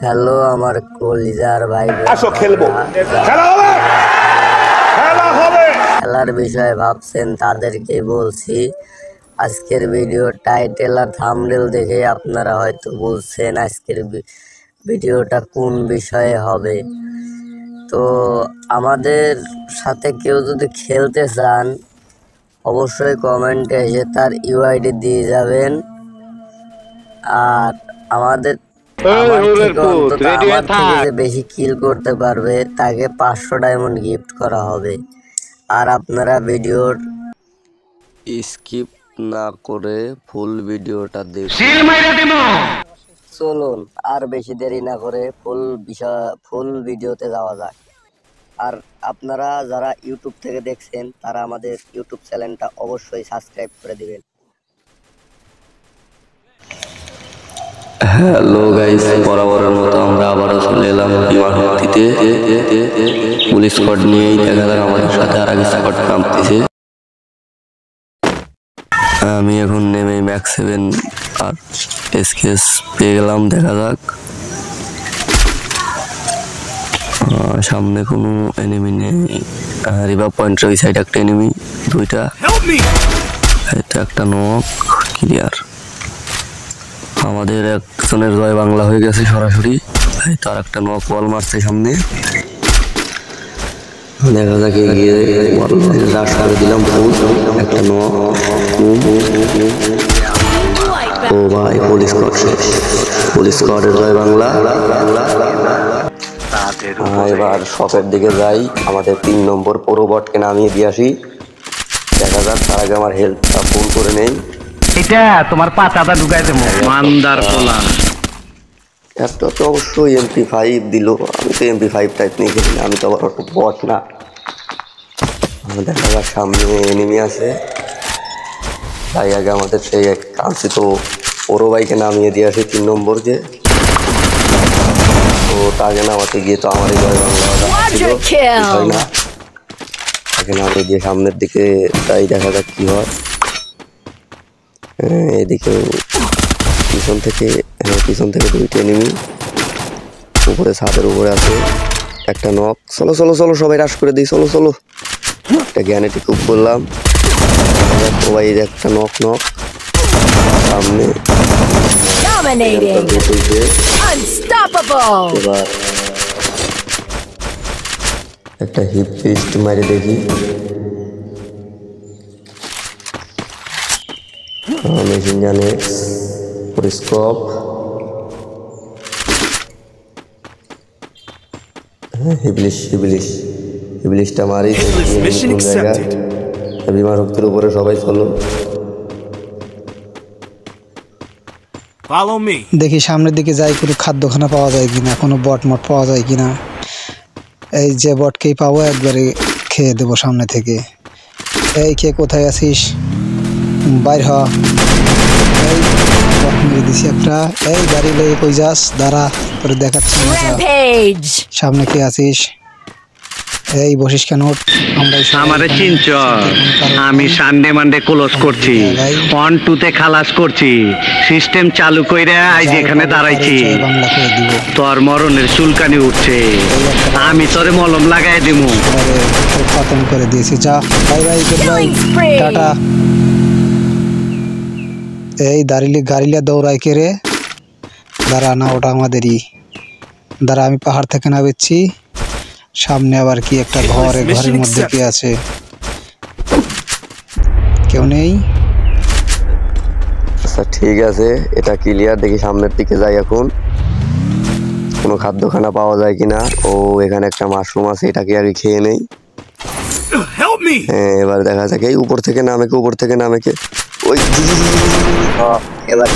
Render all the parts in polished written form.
Hello আমার কলিজার ভাই, আসো খেলবো, খেলা হবে, খেলা হবে। খেলার বিষয়ে ভাবছেন তাদেরকে বলছি। আজকের ভিডিও টাইটেল আর থাম্বনেল দেখে আপনারা হয়তো বুঝছেন আজকের ভিডিওটা কোন বিষয়ে হবে। তো আমাদের সাথে কেউ যদি খেলতে চান অবশ্যই কমেন্টে এসে তার ইউআইডি দিয়ে যাবেন। আর আমার থেকে যে বেশি কিল করতে পারবে তাকে 500 ডায়মন্ড গিফট করা হবে। আর আপনারা ভিডিওর স্কিপ না করে ফুল ভিডিওটা দেখুন। চলুন আর বেশি দেরি না করে ফুল ভিডিওতে যাওয়া যাক। আর আপনারা যারা ইউটিউব থেকে দেখছেন তারা আমাদের ইউটিউব চ্যানেলটা অবশ্যই সাবস্ক্রাইব করে দিবেন। হ্যালো গাইস, বরাবরের মতো আমরা আবারও চলে এলাম বিমানঘাটিতে। পুলিশ স্কোয়াড নিয়েই দেখা যাক আমাদের সাথে আর আগে স্কোয়াড নামতেছে। আমি এখন নেমে ম্যাক্স 7 আর এসকেস পেয়ে গেলাম। দেখা যাক সামনে কোনো এনিমি নেই। রিভার পয়েন্টের ওই সাইড একটা এনিমি, দুইটা, এটা একটা নক ক্লিয়ার। আমাদের একজনের জয় বাংলা হয়ে গেছে সরাসরি। তার একটা নক বল মারছে সামনে। দেখা যাক এগিয়ে রাশ করে দিলাম একটা নক। ও ভাই, পুলিশ স্কোয়াডের জয় বাংলা। এবার শপের দিকে যাই, আমাদের 3 নম্বর পুরো বটকে নামিয়ে দিয়ে আসি। দেখা যাক, তার আগে আমার হেলথটা ফুল করে নেই। এটা তোমার পাতাটা ঢুকাই দেবো মানদার পোলা। একটা তো অবশ্যই MP5 দিল। আমি তো MP5 টাইপ নিয়ে খেলি না, আমি তো আবার একটু বট না। দেখা যাক সামনে এনিমি আছে, তাই আগে আমাদের সেই এক কাঞ্চিত ওরো বাইকে নামিয়ে দিয়ে আসি 3 নম্বরকে। তো তাকে নামাতে গিয়ে তো আমারই জয় বাংলা হয় না। তাকে নামিয়ে দিয়ে সামনের দিকে তাই দেখা যাক কি হয়। এদিকে পিছন থেকে 2টি এনিমি উপরে, ছাদের উপরে আছে একটা নক। চলো চলো চলো সবাই রাশ করে দিই, চলো চলো। একটা গ্যানেটি কুপ করলাম। সবাই একটা নক সামনে। এবার একটা হিপ ফিস্ট মারি দেখি। মেশিন জানে স্কোপ। হিবলিশটা মারি বিমান শক্তির উপরে। সবাই চলো, দেখি সামনের দিকে যাই, কোনো খাদ্যখানা পাওয়া যায় কিনা, কোনো বট মট পাওয়া যায় কিনা। এই যে বটকেই পাবো একবারে খেয়ে দেবো সামনে থেকে। এই কে কোথায় আছিস, বাইর হ। এই বট মেরে দিছি একটা। এই গাড়ি লেগে কই যাস, দাঁড়া করে দেখাচ্ছি সামনে কে আছিস। এই বসিস কেন? আমারে চিনচ? আমি সানডে মানডে ক্লোজ করছি, 1-2 খালাস করছি, সিস্টেম চালু কইরা আজ এখানে দাঁড়াইছি। তোর মরণের চুলকানি উঠছে, আমি তোরে মলম লাগাই দিমু। খতম করে দিয়েছি, যা bye bye, good bye, tata. এই গাড়িলে দৌড়াই কে রে? দাঁড়া না, ওটা আমাদেরই। দাঁড়া, আমি পাহাড় থেকে নামেছি। সামনে আবার কি একটা ঘরের মধ্যে কি আছে? কেউ নেই। আচ্ছা ঠিক আছে, এটা ক্লিয়ার। দেখি সামনের দিকে যাই এখন, কোনো খাদ্যখানা পাওয়া যায় কিনা। ও এখানে একটা মাশরুম আছে, এটাকে আগে খেয়ে নেই। হ্যাঁ, এবার দেখা যাক। এই উপর থেকে নামে কে ওই এবার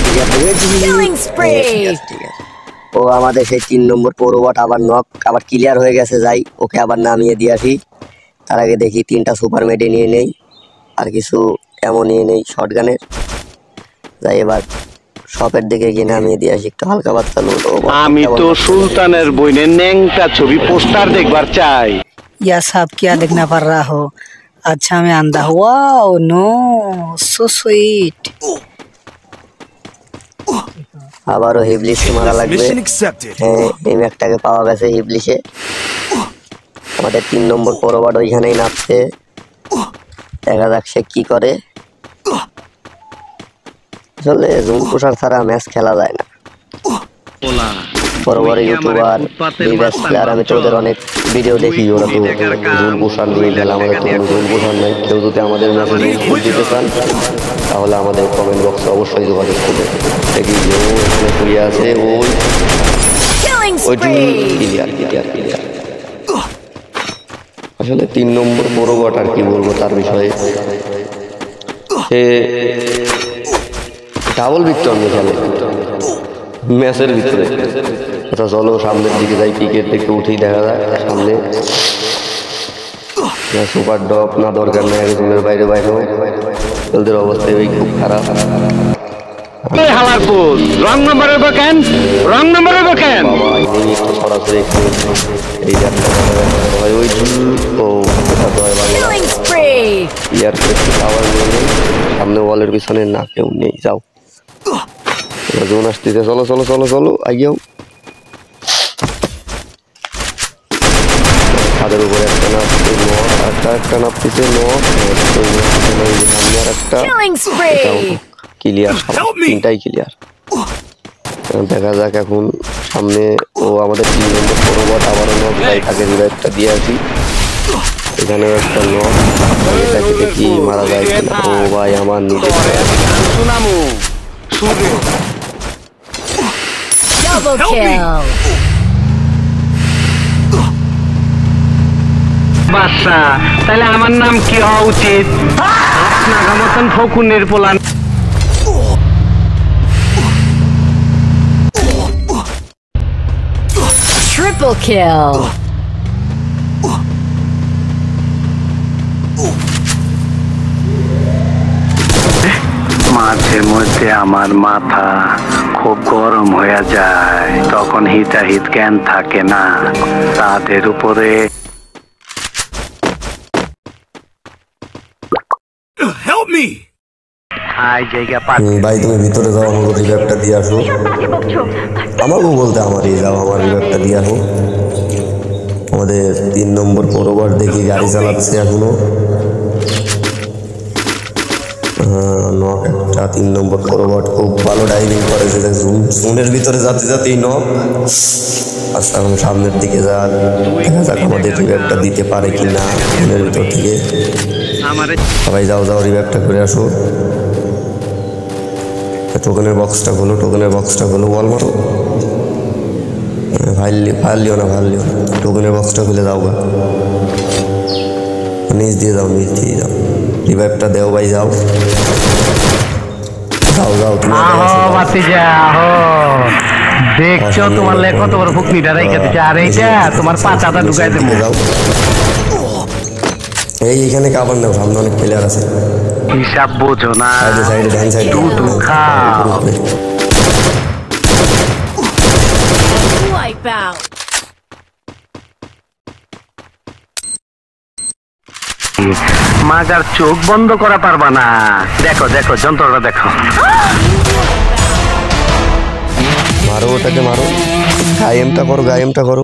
ও আমাদের সেই 3 নম্বর পৌরবট আবার ক্লিয়ার হয়ে গেছে। যাই, ওকে আবার নামিয়ে দিয়ে আসি। তার আগে দেখি 3টা সুপার মেডে নিয়ে নেই, আর কিছু এমন নিয়ে নেই শর্টগানের। যাই এবার শপের দিকে গিয়ে নামিয়ে দিয়ে আসি, একটু হালকা পাতলা লুট। আমি তো সুলতানের বইনের ন্যাংটা ছবি পোস্টার দেখবার চাই। या सब क्या देखना पड़ रहा हो? अच्छा मैं अंधा हुआ। No, so sweet. আবারও হিবলিশ মারা লাগবে। হ্যাঁ, এই ম্যাকটাকে পাওয়া গেছে হিবলিশে। আমাদের 3 নম্বর পরবাড ওইখানেই নামছে, দেখা যাক সে কি করে। আসলে জুম পুষার ছাড়া ম্যাচ খেলা যায় না। বড় বড় ইউটিউবার, বিবেস প্লেয়ার, আমি তো ওদের অনেক ভিডিও দেখি, ওরা তো জুম পুষার নিয়ে গেলে। আমাদের তো কোনো জুম পুষার নাই। কেউ যদি আমাদের ম্যাচে জুম পুষ দিতে চান তাহলে আমাদের কমেন্ট বক্সে অবশ্যই যোগাযোগ করবে। দেখি এখানে পুড়িয়ে আছে, ওইটি ক্লিয়ার ক্লিয়ার ক্লিয়ার। আসলে 3 নম্বর বড় বট, আর কি বলবো তার বিষয়ে। সে ডাবল ভিক্টর নিয়ে খেলে ম্যাচের ভিতরে। আচ্ছা চলো সামনের দিকে যাই, ক্রিকেট থেকে উঠেই দেখা যায় সামনে সুপার ডপ না, দরকার নেই রুমের বাইরে বাইরেও। ওদের অবস্থা ওই খুব খারাপ। রং নম্বরের বকেন, রং নম্বরের বকেন সরাসরি এই হয় ওই ইয়ার পাওয়ার নেই, সামনে ওয়ালের পিছনে না কেউ নেই। যাও জোন আসতেছে, চলো চলো চলো চলো আগেও। ছাদের উপরে একটা নাপছে নখ, একটা নাপতেছে নখ, সামনে আর একটা ক্লিয়ার, 3টাই ক্লিয়ার। দেখা যাক এখন সামনে। ও আমাদের 3 নম্বর পরবট আবারও নখ, তাই তাকে রিভাইভটা দিয়ে আসি। এখানেও একটা নখ, এটাকে দেখি মারা যায় কিনা। ও ভাই আমার নিজের বাচ্চা, তাহলে আমার নাম কি হওয়া উচিত? নাগা মতন ফকুনের পোলা। Triple kill. মাঝে মধ্যে আমার মাথা খুব গরম হয়ে যায়, তখন হিতাহিত জ্ঞান থাকে না। তাদের উপরে ভাই তুমি ভিতরে যাও, আমাকে রিভাইভটা দিয়ে আসো। আমাকেও বলতে আমারই যাও, আমার রিভাইভটা দিয়ে আসো। আমাদের 3 নম্বর পরবার দেখি গাড়ি চালাচ্ছে এখনো। নক একটা 3 নম্বর পরবার খুব ভালো ড্রাইভিং করেছে, জোনের ভিতরে যাতে যাতেই নক। আচ্ছা এখন সামনের দিকে যা, দেখা যাক আমাদের রিভাইভটা দিতে পারে কি না জোনের ভিতর থেকে। সবাই যাও যাও রিভাইভটা করে আসো। টোকেনের বক্সটা খোলো, টোকেনের বক্সটা খোলো, বল মারো। ফায়ার লিও না, টোকেনের বক্সটা খুলে যাও গা, নিচ দিয়ে যাও, নিচ দিয়ে যাও। রিভাইভটা দেও ভাই, যাও যাও যাও। দেখছো তোমার লেখ কত বড় ফুকনিটা রেখে দিচ্ছে, আর এইটা তোমার পাচাটা ঢুকাই দেবো। যাও এইখানে কাবার নাও, সামনে অনেক প্লেয়ার আছে। হিসাব বোঝো না, সাইডে সাইডে ডান সাইডে Wipe out. মাগার চোখ বন্ধ করা পারবা না। দেখো দেখো যন্ত্রটা দেখো, মারো ওটাকে মারো, গায়েমটা করো, গায়েমটা করো।